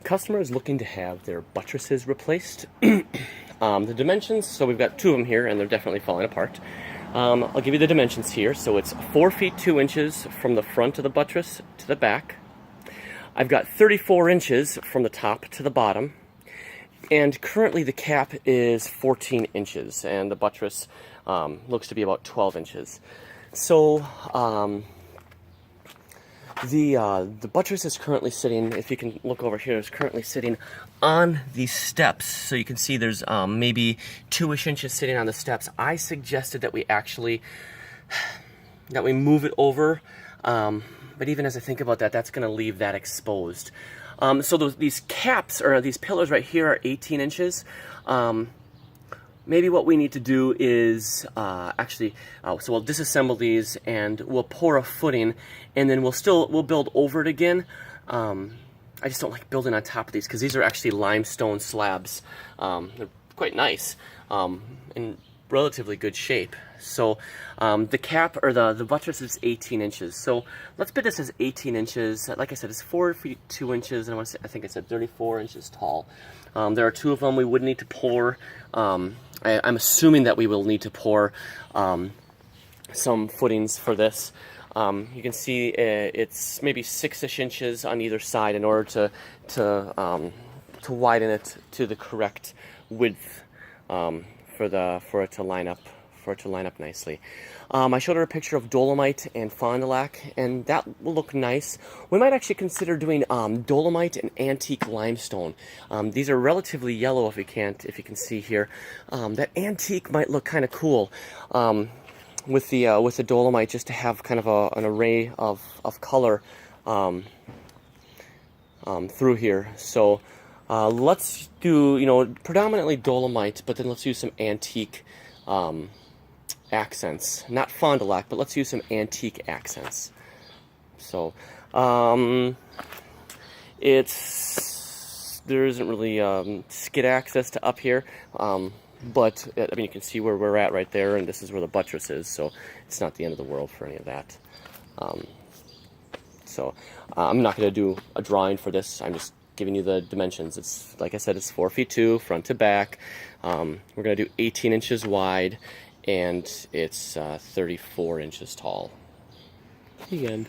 Customer is looking to have their buttresses replaced. The dimensions, so we've got two of them here, and they're definitely falling apart. I'll give you the dimensions here. So it's 4 feet 2 inches from the front of the buttress to the back. I've got 34 inches from the top to the bottom. And currently the cap is 14 inches, and the buttress looks to be about 12 inches. So the buttress is currently sitting, if you can look over here, is currently sitting on these steps. So you can see there's maybe 2-ish inches sitting on the steps. I suggested that we actually, move it over, but even as I think about that, that's going to leave that exposed. So these caps, or these pillars right here, are 18 inches. Maybe what we need to do is so we'll disassemble these and we'll pour a footing, and then we'll build over it again. I just don't like building on top of these because these are actually limestone slabs. They're quite nice, in relatively good shape. So the cap, or the buttress, is 18 inches. So let's put this as 18 inches. Like I said, it's 4 feet 2 inches, and I think I said 34 inches tall. There are two of them. We would need to pour. I'm assuming that we will need to pour some footings for this. You can see it's maybe 6-ish inches on either side in order to widen it to the correct width for it to line up nicely. I showed her a picture of dolomite and fond du lac, and that will look nice. We might actually consider doing dolomite and antique limestone. These are relatively yellow, if you can see here. That antique might look kind of cool with the dolomite, just to have kind of an array of color through here. So let's do predominantly dolomite, but then let's use some antique accents. Not fond du lac, but let's use some antique accents. So there isn't really skid access to up here, but I mean, you can see where we're at right there, and this is where the buttress is, so it's not the end of the world for any of that. I'm not going to do a drawing for this. I'm just giving you the dimensions. It's, like I said, it's 4 feet 2 front to back. We're going to do 18 inches wide, and it's 34 inches tall. The end.